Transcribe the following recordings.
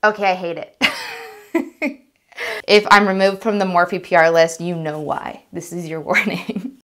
Okay, I hate it. If I'm removed from the Morphe PR list, you know why. This is your warning.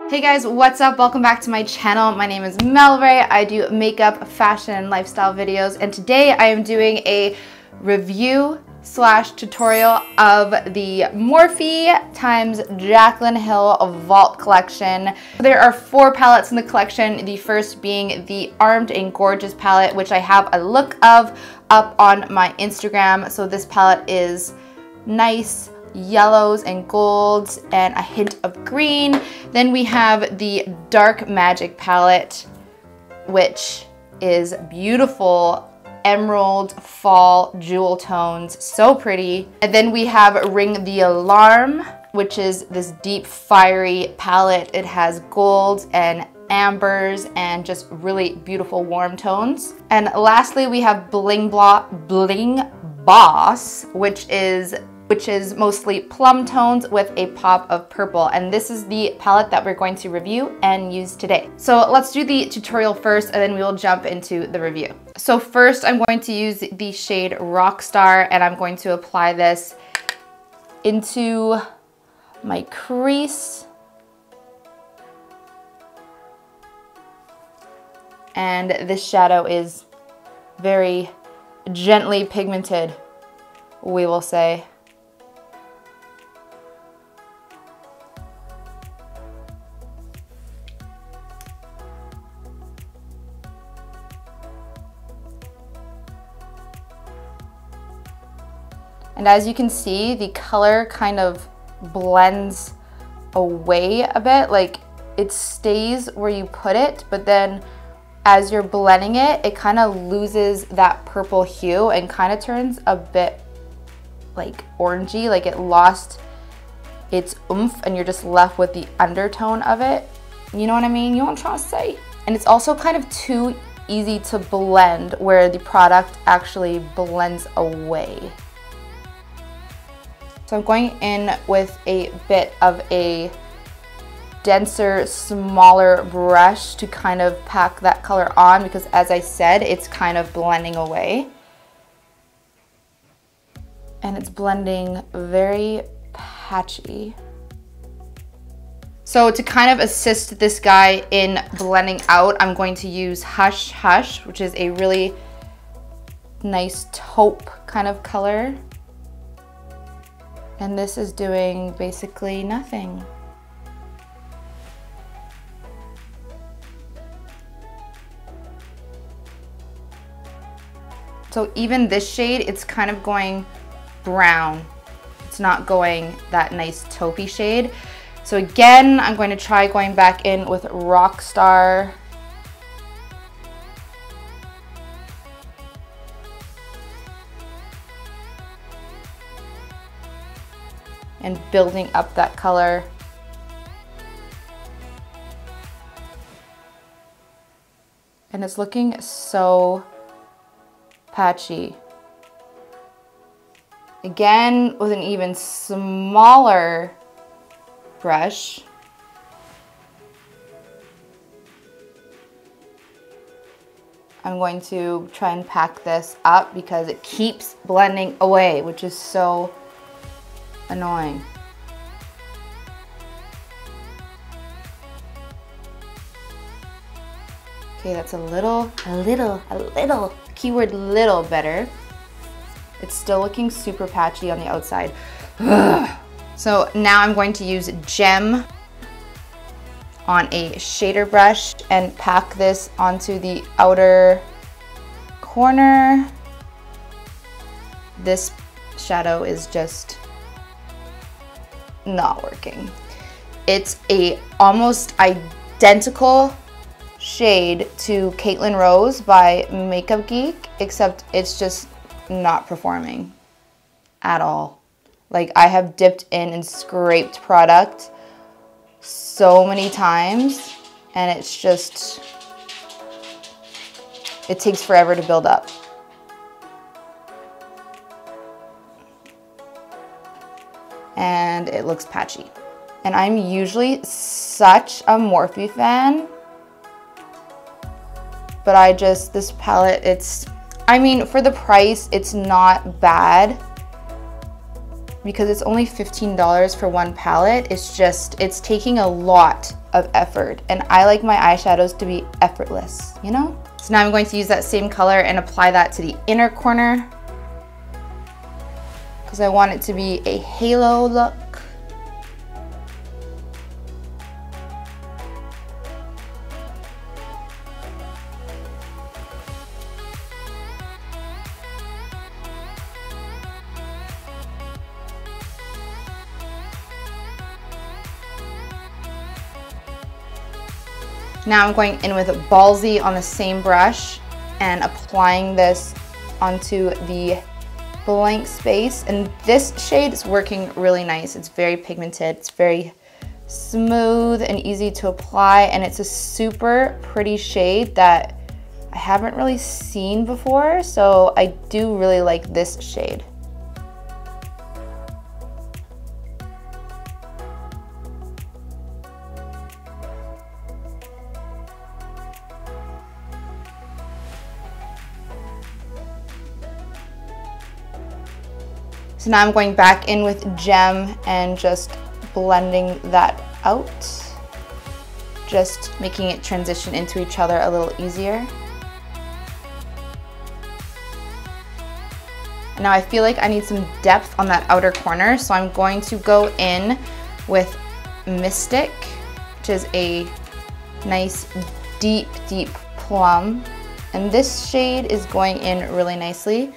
Hey guys, what's up? Welcome back to my channel. My name is Melrae. I do makeup, fashion, and lifestyle videos, and today I am doing a review / tutorial of the Morphe x Jaclyn Hill Vault collection. There are 4 palettes in the collection, the first being the Armed and Gorgeous palette, which I have a look of up on my Instagram. So this palette is nice yellows and golds and a hint of green. Then we have the Dark Magic palette, which is beautiful emerald fall jewel tones, so pretty. And then we have Ring the Alarm, which is this deep fiery palette. It has golds and ambers and just really beautiful warm tones. And lastly, we have Bling Boss, which is mostly plum tones with a pop of purple. And this is the palette that we're going to review and use today. So let's do the tutorial first, and then we will jump into the review. So first, I'm going to use the shade Rockstar, and I'm going to apply this into my crease. And this shadow is very gently pigmented, we will say. And as you can see, the color kind of blends away a bit, like it stays where you put it, but then as you're blending it, it kind of loses that purple hue and kind of turns a bit like orangey, like it lost its oomph and you're just left with the undertone of it. You know what I mean? You know what I'm trying to say? And it's also kind of too easy to blend where the product actually blends away. So I'm going in with a bit of a denser, smaller brush to kind of pack that color on, because as I said, it's kind of blending away. And it's blending very patchy. So to kind of assist this guy in blending out, I'm going to use Hush Hush, which is a really nice taupe kind of color. And this is doing basically nothing. So even this shade, it's kind of going brown. It's not going that nice taupey shade. So again, I'm going to try going back in with Rockstar. And building up that color. And it's looking so patchy. Again, with an even smaller brush. I'm going to try and pack this up because it keeps blending away, which is so annoying. Okay, that's a little, keyword little better. It's still looking super patchy on the outside. Ugh. So now I'm going to use Gem on a shader brush and pack this onto the outer corner. This shadow is just not working. It's a almost identical shade to Caitlin Rose by Makeup Geek, except it's just not performing at all. Like, I have dipped in and scraped product so many times, and it's just, it takes forever to build up. And it looks patchy. And I'm usually such a Morphe fan, but this palette, I mean, for the price, it's not bad because it's only $15 for one palette. It's taking a lot of effort, and I like my eyeshadows to be effortless, you know? So now I'm going to use that same color and apply that to the inner corner because I want it to be a halo look. Now I'm going in with Ballsy on the same brush and applying this onto the blank space. And this shade is working really nice. It's very pigmented. It's very smooth and easy to apply. And it's a super pretty shade that I haven't really seen before. So I do really like this shade. So now I'm going back in with Gem and just blending that out. Just making it transition into each other a little easier. And now I feel like I need some depth on that outer corner, so I'm going to go in with Mystic, which is a nice deep, deep plum. And this shade is going in really nicely.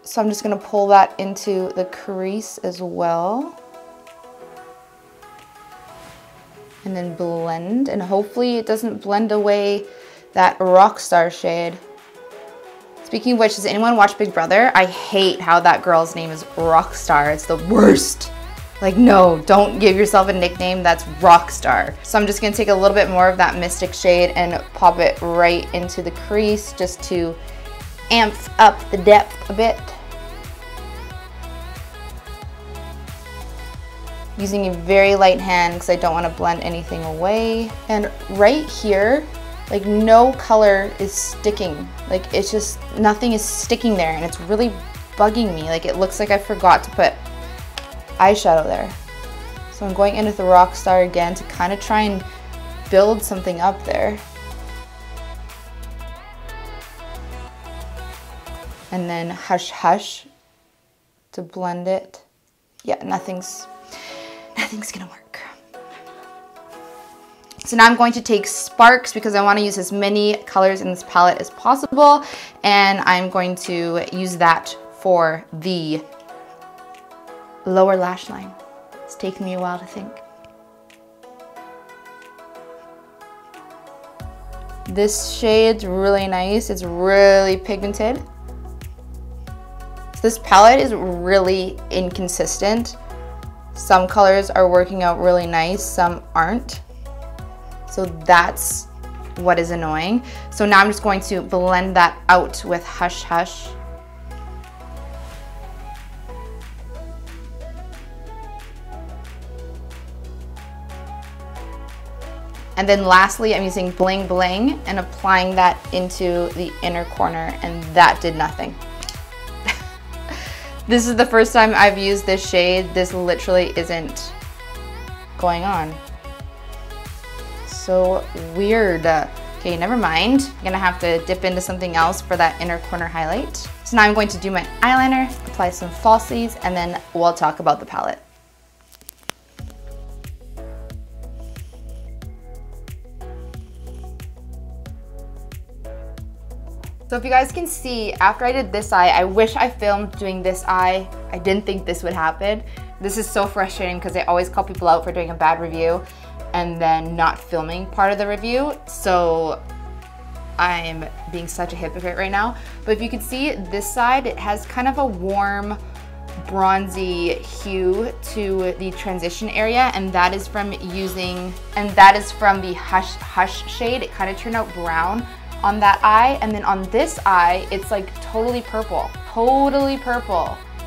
So I'm just gonna pull that into the crease as well. And then blend, and hopefully it doesn't blend away that Rockstar shade. Speaking of which, does anyone watch Big Brother? I hate how that girl's name is Rockstar. It's the worst. Like, no, don't give yourself a nickname that's Rockstar. So I'm just gonna take a little bit more of that Mystic shade and pop it right into the crease just to amp up the depth a bit. Using a very light hand because I don't want to blend anything away. And right here, like no color is sticking. Like it's just, nothing is sticking there and it's really bugging me. Like it looks like I forgot to put eyeshadow there. So I'm going in with the Rockstar again to kind of try and build something up there. And then Hush Hush to blend it. Yeah, nothing's gonna work. So now I'm going to take Sparks because I want to use as many colors in this palette as possible, and I'm going to use that for the lower lash line. It's taken me a while to think. This shade's really nice. It's really pigmented. So this palette is really inconsistent. Some colors are working out really nice, some aren't. So that's what is annoying. So now I'm just going to blend that out with Hush Hush. And then lastly, I'm using Bling Bling and applying that into the inner corner, and that did nothing. This is the first time I've used this shade. This literally isn't going on. So weird. Okay, never mind. I'm gonna have to dip into something else for that inner corner highlight. So now I'm going to do my eyeliner, apply some falsies, and then we'll talk about the palette. So if you guys can see, after I did this eye, I wish I filmed doing this eye. I didn't think this would happen. This is so frustrating because I always call people out for doing a bad review and then not filming part of the review. So I'm being such a hypocrite right now. But if you can see this side, it has kind of a warm bronzy hue to the transition area, and that is from the Hush Hush shade. It kind of turned out brown on that eye, and then on this eye it's like totally purple.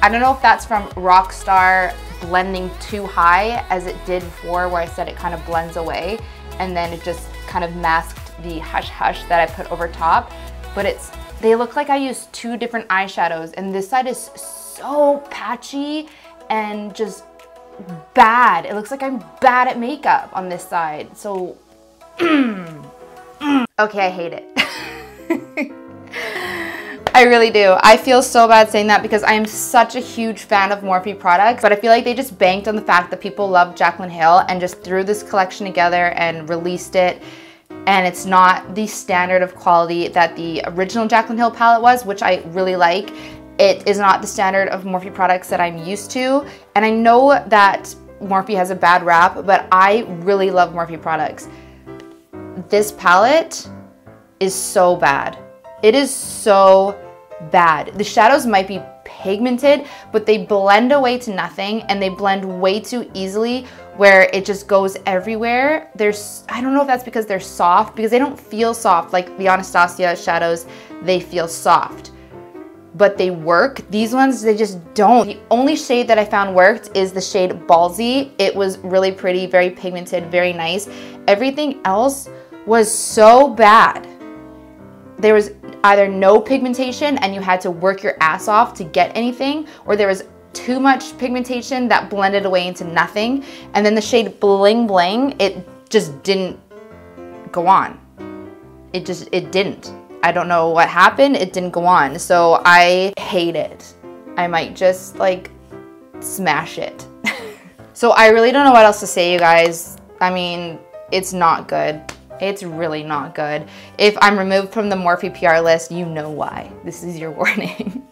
I don't know if that's from Rockstar blending too high as it did before, where I said it kind of blends away, and then it just kind of masked the Hush Hush that I put over top. But they look like I used two different eyeshadows, and this side is so patchy and just bad. It looks like I'm bad at makeup on this side. So, okay, I hate it. I really do. I feel so bad saying that because I am such a huge fan of Morphe products, but I feel like they just banked on the fact that people love Jaclyn Hill and just threw this collection together and released it. And it's not the standard of quality that the original Jaclyn Hill palette was, which I really like. It is not the standard of Morphe products that I'm used to. And I know that Morphe has a bad rap, but I really love Morphe products. This palette is so bad. It is so bad. The shadows might be pigmented, but they blend away to nothing, and they blend way too easily where it just goes everywhere. I don't know if that's because they're soft, because they don't feel soft like the Anastasia shadows. They feel soft, but they work. These ones, they just don't. The only shade that I found worked is the shade Ballsy. It was really pretty, very pigmented, very nice. Everything else was so bad. There was either no pigmentation and you had to work your ass off to get anything, or there was too much pigmentation that blended away into nothing. And then the shade Bling Bling, it just didn't go on. It didn't. I don't know what happened. It didn't go on. So I hate it. I might just like smash it. So I really don't know what else to say, you guys. I mean, it's not good. It's really not good. If I'm removed from the Morphe PR list, you know why. This is your warning.